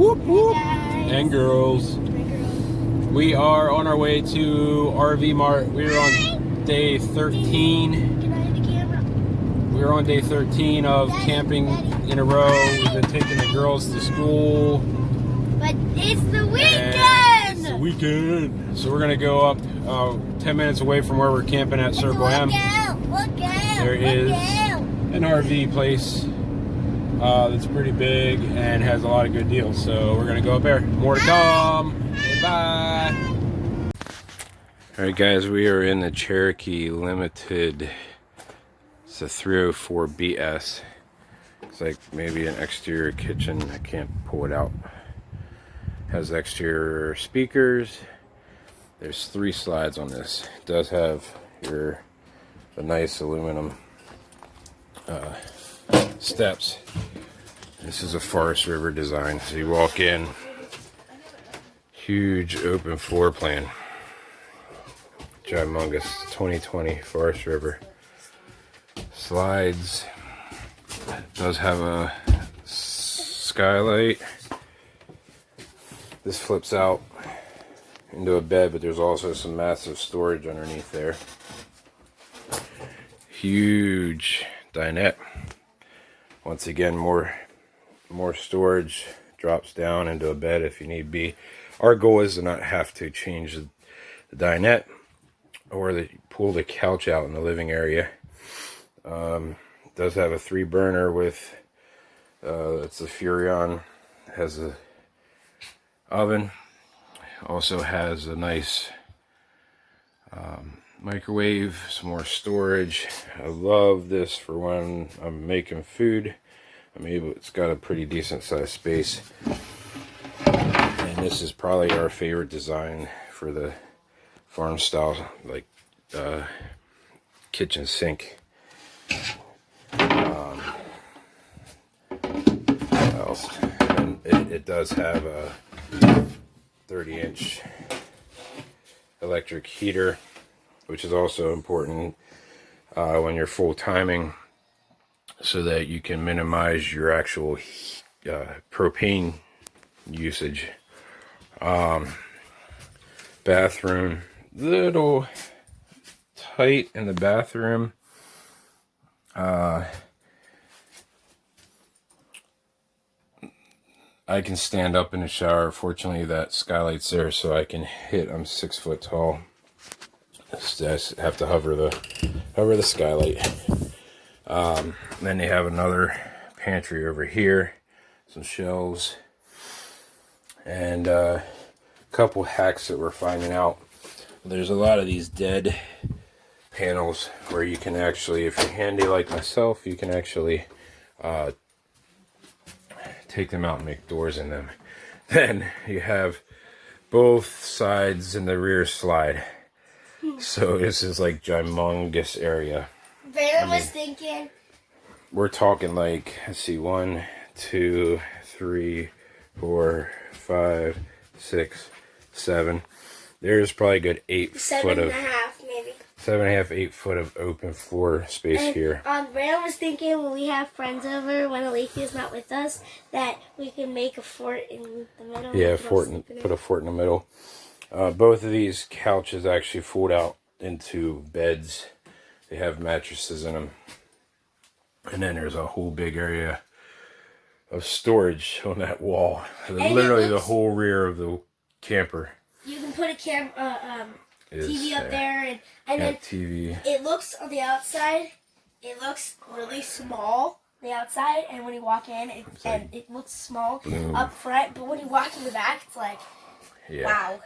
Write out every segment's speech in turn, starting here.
Whoop, whoop. Guys. And girls. We are on our way to RV Mart. We're on day 13. Can I have the camera? We're on day 13 of camping in a row. We've been taking the girls to school. But it's the weekend! It's the weekend. So we're going to go up 10 minutes away from where we're camping at Circle M. Look out! There is an RV place that's pretty big and has a lot of good deals. So we're going to go up there. More to come. Bye. Alright guys, we are in the Cherokee Limited. It's a 304BS. It's like maybe an exterior kitchen. I can't pull it out. Has exterior speakers. There's 3 slides on this. It does have the nice aluminum steps. This is a Forest River design. So you walk in, huge open floor plan. Humongous 2020 Forest River. Slides. It does have a skylight. This flips out into a bed, but there's also some massive storage underneath there. Huge dinette. Once again, more storage. Drops down into a bed if you need be. Our goal is to not have to change the dinette or pull the couch out in the living area. It does have a 3 burner with it's a Furrion. It has a oven. Also has a nice microwave, some more storage. I love this for when I'm making food. It's got a pretty decent sized space. And this is probably our favorite design for the farm style, like kitchen sink. What else? And it does have a 30-inch electric heater, which is also important when you're full timing, so that you can minimize your actual propane usage. Bathroom, little tight in the bathroom. I can stand up in the shower. Fortunately, that skylight's there, so I can hit. I'm 6 foot tall. I just have to hover the skylight. Then they have another pantry over here, some shelves, and a couple hacks that we're finding out. There's a lot of these dead panels where you can actually, if you're handy like myself, you can actually take them out and make doors in them. Then you have both sides and the rear slide. So this is like humongous area. Vera was thinking. We're talking like, let's see, 1, 2, 3, 4, 5, 6, 7. There's probably a good 8 foot of 7.5 maybe. 7.5, 8 foot of open floor space here. Vera was thinking when we have friends over, when Alethea's not with us, that we can make a fort in the middle. Yeah, put a fort in the middle. Both of these couches actually fold out into beds. They have mattresses in them. And then there's a whole big area of storage on that wall. Literally the whole rear of the camper. You can put a TV up there, and then TV. It looks on the outside. It looks really small on the outside, and when you walk in, it looks small up front. But when you walk in the back, it's like, wow.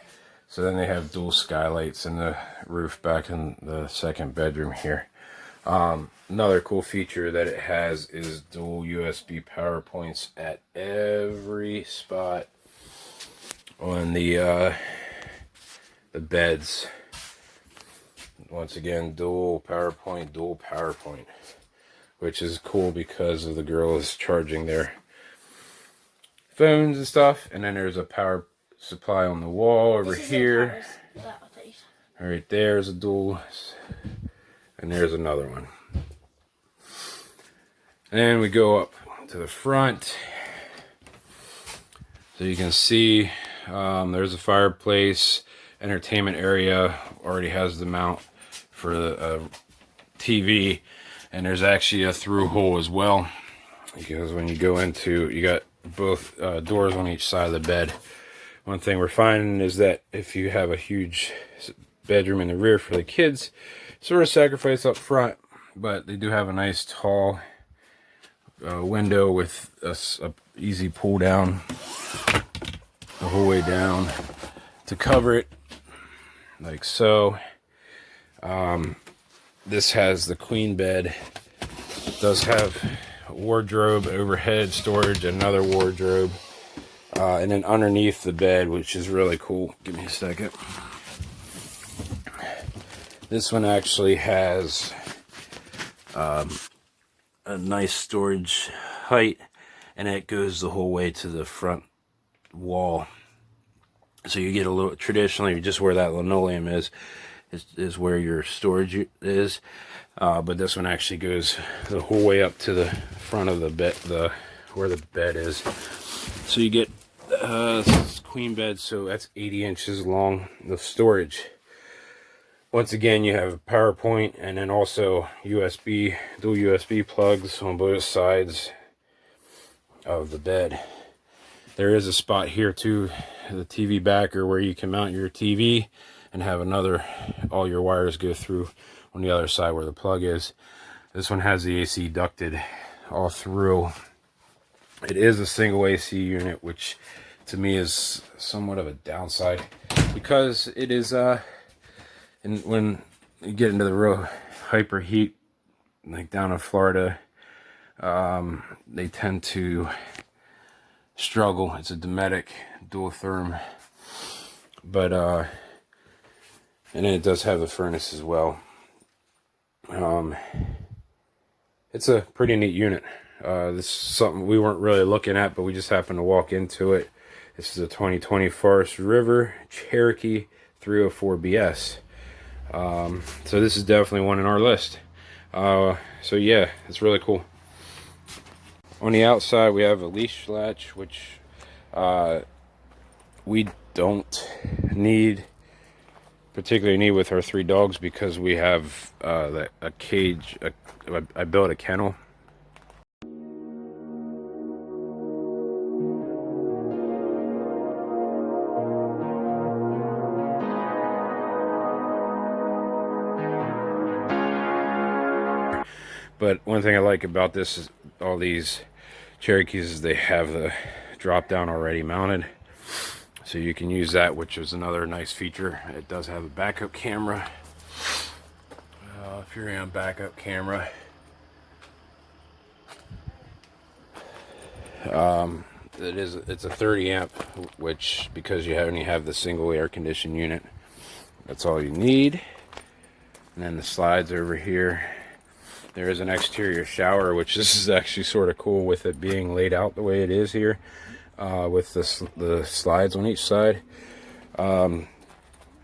So then they have dual skylights in the roof back in the second bedroom here. Another cool feature that it has is dual USB power points at every spot on the beds. Once again, dual PowerPoint, which is cool because of the girls charging their phones and stuff. And then there's a power supply on the wall over here. Right there's a dual, and there's another one. And then we go up to the front. So you can see there's a fireplace, entertainment area, already has the mount for the TV, and there's actually a through hole as well, because when you go into, you got both doors on each side of the bed. One thing we're finding is that if you have a huge bedroom in the rear for the kids, sort of sacrifice up front, but they do have a nice tall window with a easy pull down the whole way down to cover it, like so. This has the queen bed. It does have a wardrobe, overhead storage, another wardrobe, and then underneath the bed, which is really cool. Give me a second. This one actually has a nice storage height, and it goes the whole way to the front wall. So you get a little, traditionally just where that linoleum is where your storage is, but this one actually goes the whole way up to the front of the bed, where the bed is. So you get queen bed, so that's 80 inches long, the storage. Once again, you have a power point, and then also dual USB plugs on both sides of the bed. There is a spot here too, the TV backer, where you can mount your TV and have all your wires go through on the other side where the plug is. This one has the AC ducted all through. It is a single AC unit, which to me is somewhat of a downside, because it is and when you get into the real hyper heat, like down in Florida, they tend to struggle. It's a Dometic dual therm, but and then it does have the furnace as well. It's a pretty neat unit. This is something we weren't really looking at, but we just happened to walk into it. This is a 2020 Forest River Cherokee 304BS. So this is definitely one in our list. So yeah, it's really cool. On the outside, we have a leash latch, which we don't particularly need with our 3 dogs, because we have a cage. I built a kennel. But one thing I like about this is all these Cherokees is they have the drop down already mounted, so you can use that, which is another nice feature. It does have a backup camera. If you're on backup camera, it's a 30 amp, which, because you only have the single air conditioned unit, that's all you need. And then the slides over here. There is an exterior shower, which this is actually sort of cool with it being laid out the way it is here, with the slides on each side. My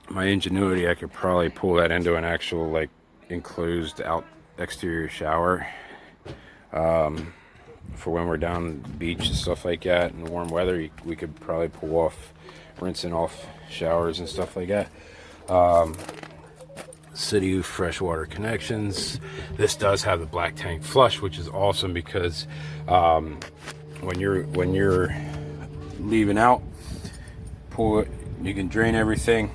ingenuity, I could probably pull that into an actual like enclosed out exterior shower for when we're down the beach and stuff like that in warm weather. We could probably pull off, rinsing off showers and stuff like that. City freshwater connections. This does have the black tank flush, which is awesome, because when you're leaving out, pull it, you can drain everything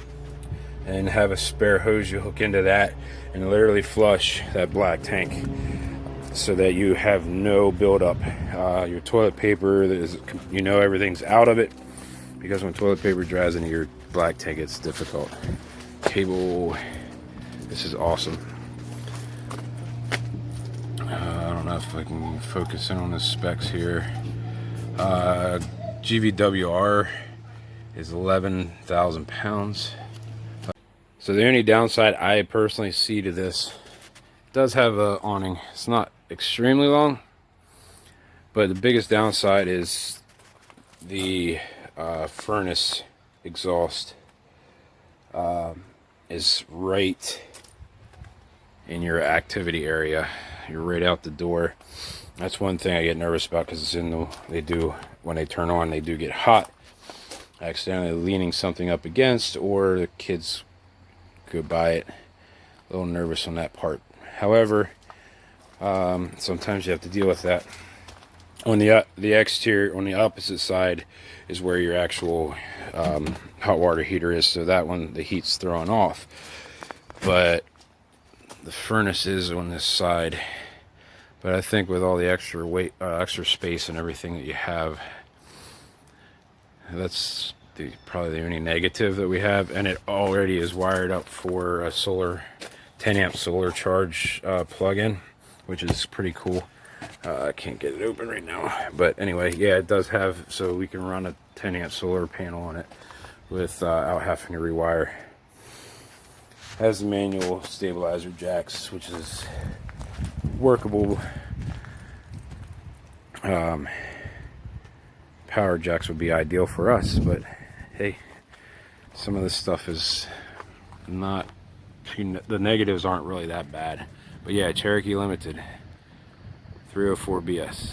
and have a spare hose you hook into that and literally flush that black tank, so that you have no buildup. Your toilet paper, everything's out of it, because when toilet paper dries into your black tank, it's difficult. Cable. This is awesome. I don't know if I can focus in on the specs here. GVWR is 11,000 pounds. So the only downside I personally see to this, it does have an awning. It's not extremely long, but the biggest downside is the furnace exhaust is right in your activity area. You're right out the door. That's one thing I get nervous about, because when they turn on, they do get hot. accidentally leaning something up against, or the kids go by it. A little nervous on that part. However, sometimes you have to deal with that. On the exterior, on the opposite side, is where your actual hot water heater is. So that one, the heat's thrown off. But the furnace is on this side. But I think with all the extra weight, extra space, and everything that you have, that's probably the only negative that we have. And it already is wired up for a 10 amp solar charge plug-in, which is pretty cool. I can't get it open right now, but anyway, yeah, it does have, so we can run a 10 amp solar panel on it without having to rewire. Has the manual stabilizer jacks, which is workable. Power jacks would be ideal for us, but hey, some of this stuff is not, the negatives aren't really that bad. But yeah, Cherokee Limited 304BS.